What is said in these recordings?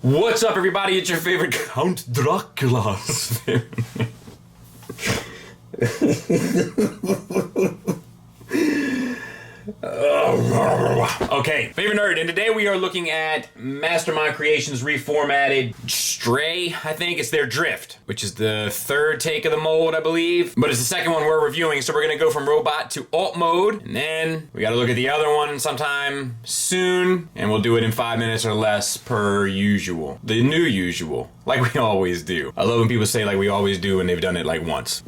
What's up, everybody? It's your favorite Count Dracula. Okay, favorite nerd, and today we are looking at Mastermind Creations Reformatted Stray. I think it's their Drift, which is the third take of the mold, I believe, but it's the second one we're reviewing, so we're gonna go from robot to alt mode, and then we gotta look at the other one sometime soon, and we'll do it in 5 minutes or less per usual. The new usual, like we always do. I love when people say like we always do and they've done it like once.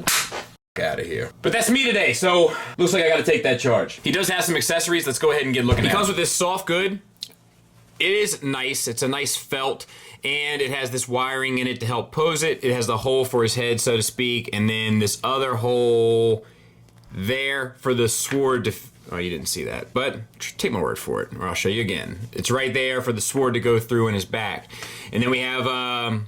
Out of here. But that's me today, so looks like I gotta take that charge. He does have some accessories. Let's go ahead and get looking at it. He comes with this soft good. It is nice. It's a nice felt, and it has this wiring in it to help pose it. It has the hole for his head, so to speak, and then this other hole there for the sword to... Oh, you didn't see that, but take my word for it, or I'll show you again. It's right there for the sword to go through in his back. And then we have...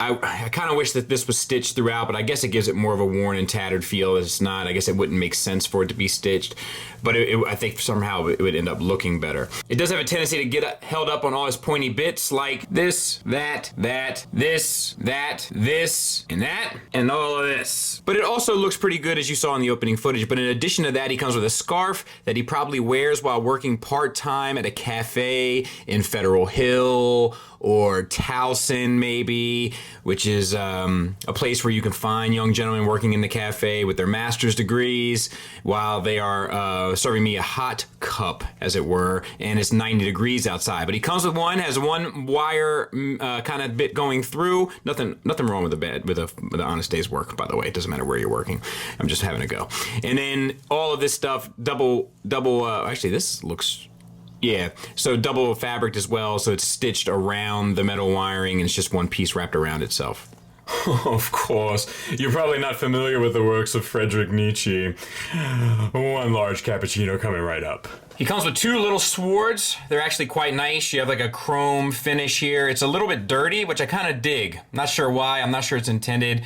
I kind of wish that this was stitched throughout, but I guess it gives it more of a worn and tattered feel. It's not. I guess it wouldn't make sense for it to be stitched, but I think somehow it would end up looking better. It does have a tendency to get held up on all his pointy bits, like this, that, this, and that, and all of this. But it also looks pretty good, as you saw in the opening footage. But in addition to that, he comes with a scarf that he probably wears while working part-time at a cafe in Federal Hill, or Towson maybe, which is a place where you can find young gentlemen working in the cafe with their master's degrees while they are serving me a hot cup, as it were, and it's 90 degrees outside. But he comes with one, has one wire kind of bit going through. Nothing wrong with the honest day's work, by the way. It doesn't matter where you're working. I'm just having a go. And then all of this stuff, actually this looks... Yeah, so double fabric as well, so it's stitched around the metal wiring and it's just one piece wrapped around itself. Of course, you're probably not familiar with the works of Friedrich Nietzsche. One large cappuccino coming right up. He comes with two little swords. They're actually quite nice. You have like a chrome finish here. It's a little bit dirty, which I kind of dig. Not sure why, I'm not sure it's intended.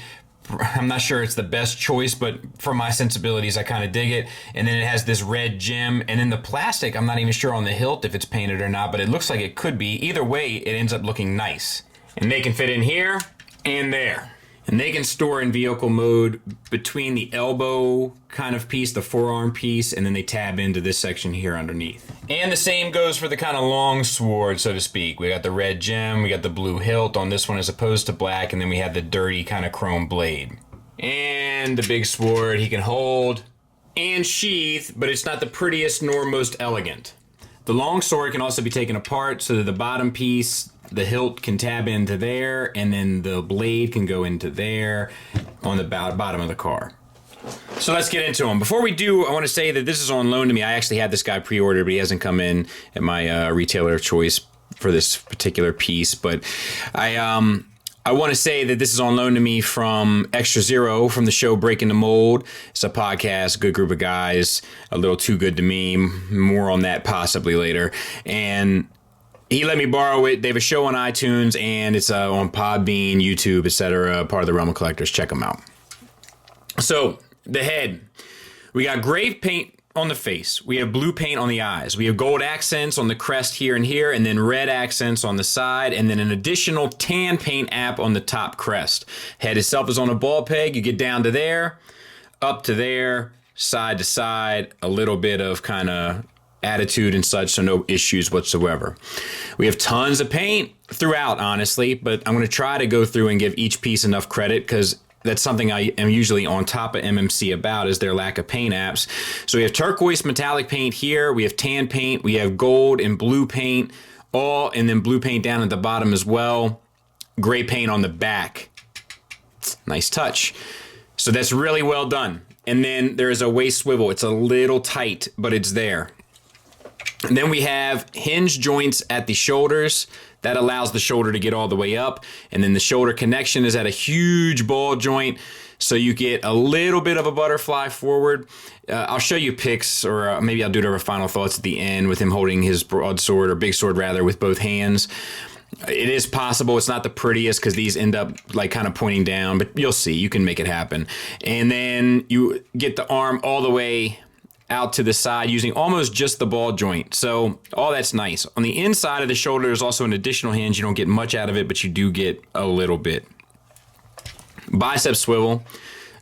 I'm not sure it's the best choice, but for my sensibilities, I kind of dig it. And then it has this red gem, and then the plastic, I'm not even sure on the hilt if it's painted or not, but it looks like it could be. Either way, it ends up looking nice. And they can fit in here and there. And they can store in vehicle mode between the elbow kind of piece, the forearm piece, and then they tab into this section here underneath. And the same goes for the kind of long sword, so to speak. We got the red gem, we got the blue hilt on this one as opposed to black, and then we have the dirty kind of chrome blade. And the big sword he can hold and sheath, but it's not the prettiest nor most elegant. The long sword can also be taken apart so that the bottom piece, the hilt, can tab into there, and then the blade can go into there on the bottom of the car. So let's get into them. Before we do, I want to say that this is on loan to me. I actually had this guy pre-ordered, but he hasn't come in at my retailer of choice for this particular piece. But I want to say that this is on loan to me from Extra Zero, from the show Breaking the Mold. It's a podcast, a good group of guys, a little too good to me. More on that possibly later. And he let me borrow it. They have a show on iTunes, and it's on Podbean, YouTube, etc. Part of the Realm of Collectors. Check them out. So, the head. We got gray paint on the face. We have blue paint on the eyes. We have gold accents on the crest here, and then red accents on the side, and then an additional tan paint app on the top crest. Head itself is on a ball peg. You get down to there, up to there, side to side, a little bit of kind of attitude and such, so no issues whatsoever. We have tons of paint throughout, honestly, but I'm going to try to go through and give each piece enough credit because that's something I am usually on top of MMC about, is their lack of paint apps. So we have turquoise metallic paint here, we have tan paint, we have gold and blue paint, and then blue paint down at the bottom as well, gray paint on the back. Nice touch. So that's really well done. And then there is a waist swivel. It's a little tight, but it's there. And then we have hinge joints at the shoulders. That allows the shoulder to get all the way up. And then the shoulder connection is at a huge ball joint, so you get a little bit of a butterfly forward. I'll show you pics, or maybe I'll do it over final thoughts at the end with him holding his broadsword, or big sword rather, with both hands. It is possible. It's not the prettiest because these end up like kind of pointing down, but you'll see. You can make it happen. And then you get the arm all the way out to the side using almost just the ball joint. So all that's nice. On the inside of the shoulder, there's also an additional hinge. You don't get much out of it, but you do get a little bit. Bicep swivel,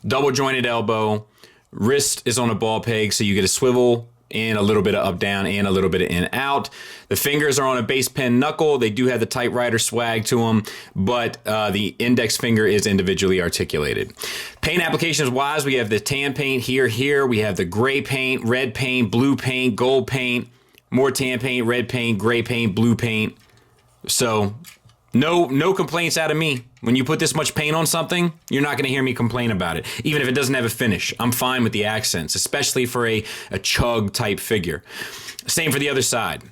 double jointed elbow, wrist is on a ball peg, so you get a swivel and a little bit of up down and a little bit of in out. The fingers are on a base pen knuckle. They do have the typewriter swag to them, but the index finger is individually articulated. Paint applications wise, we have the tan paint here. We have the gray paint, red paint, blue paint, gold paint, more tan paint, red paint, gray paint, blue paint. So no complaints out of me. When you put this much paint on something, you're not going to hear me complain about it. Even if it doesn't have a finish, I'm fine with the accents, especially for a chug type figure. Same for the other side.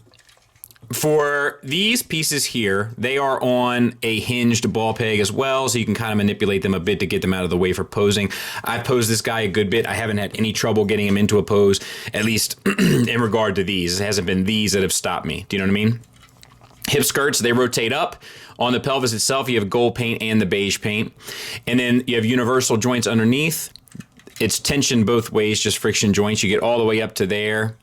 For these pieces here, they are on a hinged ball peg as well, so you can kind of manipulate them a bit to get them out of the way for posing. I've posed this guy a good bit. I haven't had any trouble getting him into a pose, at least in regard to these. It hasn't been these that have stopped me. Do you know what I mean? Hip skirts, they rotate up. On the pelvis itself, you have gold paint and the beige paint. And then you have universal joints underneath. It's tension both ways, just friction joints. You get all the way up to there,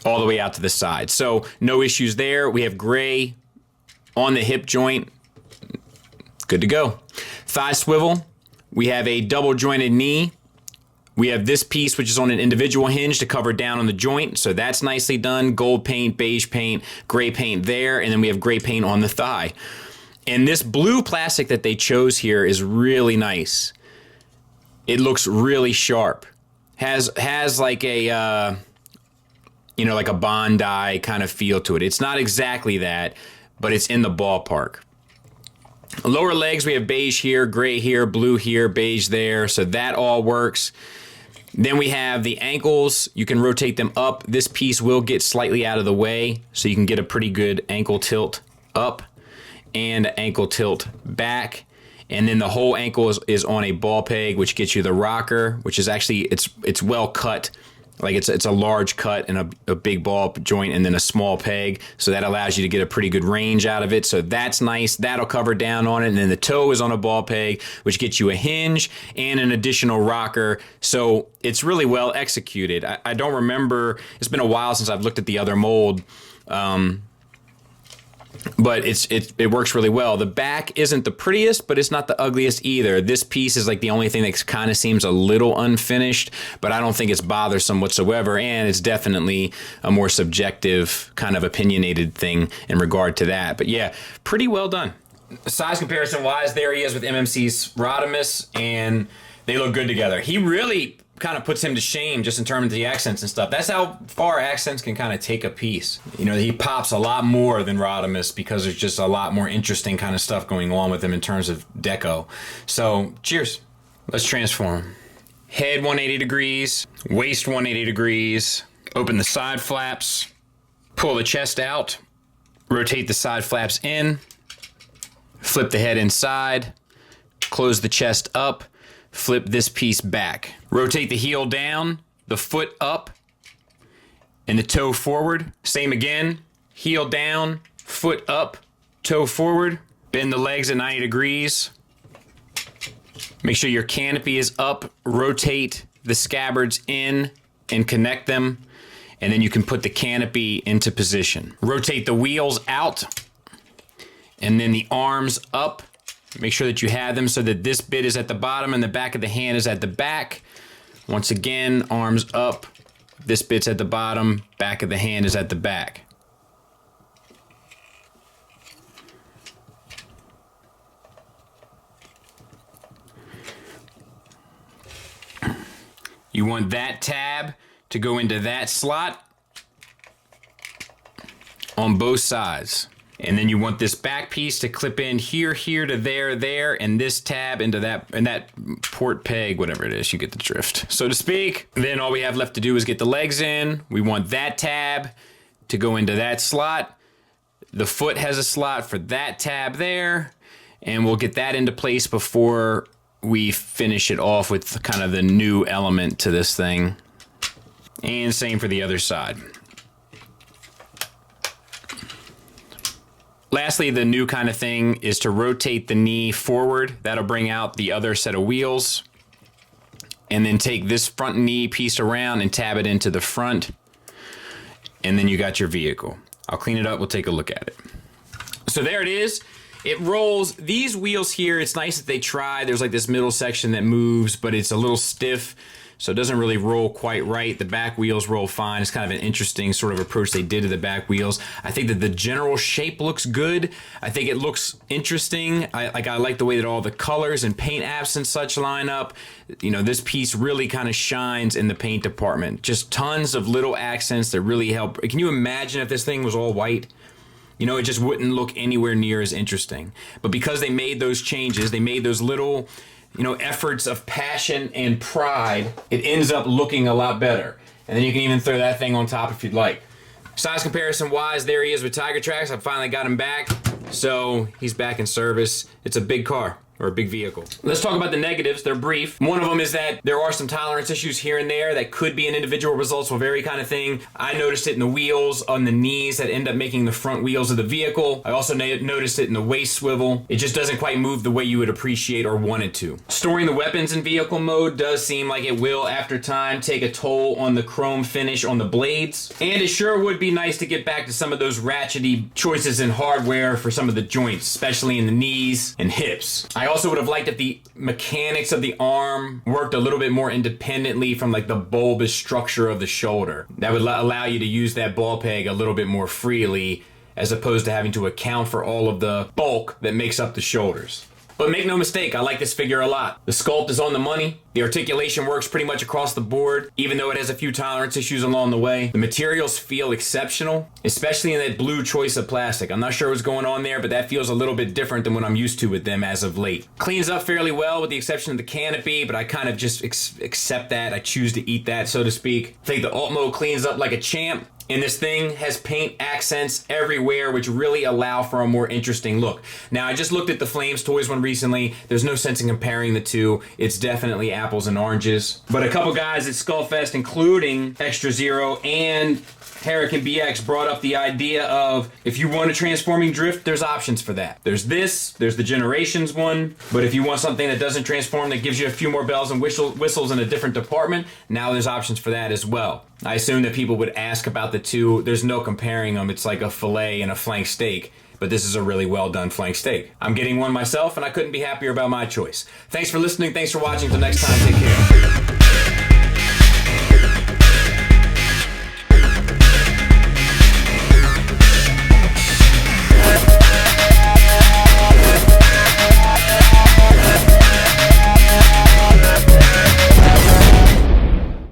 all the way out to the side. So no issues there. We have gray on the hip joint. Good to go. Thigh swivel. We have a double jointed knee. We have this piece, which is on an individual hinge to cover down on the joint. So that's nicely done. Gold paint, beige paint, gray paint there. And then we have gray paint on the thigh. And this blue plastic that they chose here is really nice. It looks really sharp. Has like a, like a Bondi kind of feel to it. It's not exactly that, but it's in the ballpark. Lower legs, we have beige here, gray here, blue here, beige there. So that all works. Then we have the ankles. You can rotate them up. This piece will get slightly out of the way, so you can get a pretty good ankle tilt up and ankle tilt back. And then the whole ankle is on a ball peg, which gets you the rocker, which is actually, it's well cut. Like it's a large cut and a big ball joint and then a small peg. So that allows you to get a pretty good range out of it. So that's nice. That'll cover down on it. And then the toe is on a ball peg, which gets you a hinge and an additional rocker. So it's really well executed. I don't remember, it's been a while since I've looked at the other mold. But it works really well. The back isn't the prettiest, but it's not the ugliest either. This piece is like the only thing that kind of seems a little unfinished, but I don't think it's bothersome whatsoever, and it's definitely a more subjective, kind of opinionated thing in regard to that. But yeah, pretty well done. Size comparison-wise, there he is with MMC's Rodimus, and they look good together. He really kind of puts him to shame just in terms of the accents and stuff. That's how far accents can kind of take a piece. He pops a lot more than Rodimus because there's just a lot more interesting kind of stuff going on with him in terms of deco. So, cheers. Let's transform. Head 180 degrees, waist 180 degrees, open the side flaps, pull the chest out, rotate the side flaps in, flip the head inside, close the chest up, flip this piece back. Rotate the heel down, the foot up, and the toe forward. Same again. Heel down, foot up, toe forward. Bend the legs at 90 degrees. Make sure your canopy is up. Rotate the scabbards in and connect them. And then you can put the canopy into position. Rotate the wheels out. And then the arms up. Make sure that you have them so that this bit is at the bottom and the back of the hand is at the back. Once again, arms up. This bit's at the bottom, back of the hand is at the back. You want that tab to go into that slot on both sides. And then you want this back piece to clip in here to there, and this tab into that, and that port peg, whatever it is, you get the drift, so to speak. Then all we have left to do is get the legs in. We want that tab to go into that slot. The foot has a slot for that tab there, and we'll get that into place before we finish it off with kind of the new element to this thing. And same for the other side. Lastly, the new kind of thing is to rotate the knee forward. That'll bring out the other set of wheels. and then take this front knee piece around and tab it into the front, and then you got your vehicle. I'll clean it up, we'll take a look at it. So there it is. It rolls. These wheels here, it's nice that they try. There's like this middle section that moves, but it's a little stiff, so it doesn't really roll quite right. The back wheels roll fine. It's kind of an interesting sort of approach they did to the back wheels. I think that the general shape looks good. I think it looks interesting. I like the way that all the colors and paint apps and such line up. You know, this piece really kind of shines in the paint department. Just tons of little accents that really help. Can you imagine if this thing was all white? You know, it just wouldn't look anywhere near as interesting. But because they made those changes, they made those little, you know, efforts of passion and pride, it ends up looking a lot better. And then you can even throw that thing on top if you'd like. Size comparison wise, there he is with Tiger Tracks. I finally got him back, so he's back in service. It's a big car. Or a big vehicle. Let's talk about the negatives. They're brief. One of them is that there are some tolerance issues here and there that could be an individual results will vary kind of thing. I noticed it in the wheels, on the knees that end up making the front wheels of the vehicle. I also noticed it in the waist swivel. It just doesn't quite move the way you would appreciate or want it to. Storing the weapons in vehicle mode does seem like it will, after time, take a toll on the chrome finish on the blades. And it sure would be nice to get back to some of those ratchety choices in hardware for some of the joints, especially in the knees and hips. I also would have liked if the mechanics of the arm worked a little bit more independently from like the bulbous structure of the shoulder. That would allow you to use that ball peg a little bit more freely as opposed to having to account for all of the bulk that makes up the shoulders. But make no mistake, I like this figure a lot. The sculpt is on the money. The articulation works pretty much across the board, even though it has a few tolerance issues along the way. The materials feel exceptional, especially in that blue choice of plastic. I'm not sure what's going on there, but that feels a little bit different than what I'm used to with them as of late. Cleans up fairly well with the exception of the canopy, but I kind of just accept that. I choose to eat that, so to speak. I think the alt mode cleans up like a champ. And this thing has paint accents everywhere, which really allow for a more interesting look. Now, I just looked at the Flames Toys one recently. There's no sense in comparing the two. It's definitely apples and oranges. But a couple guys at Skullfest, including Extra Zero and Hurricane BX, brought up the idea of if you want a transforming drift, there's options for that. There's this, there's the Generations one, but if you want something that doesn't transform, that gives you a few more bells and whistles in a different department, now there's options for that as well. I assume that people would ask about the two. There's no comparing them. It's like a filet and a flank steak, but this is a really well done flank steak. I'm getting one myself, and I couldn't be happier about my choice. Thanks for listening. Thanks for watching. Until next time, take care.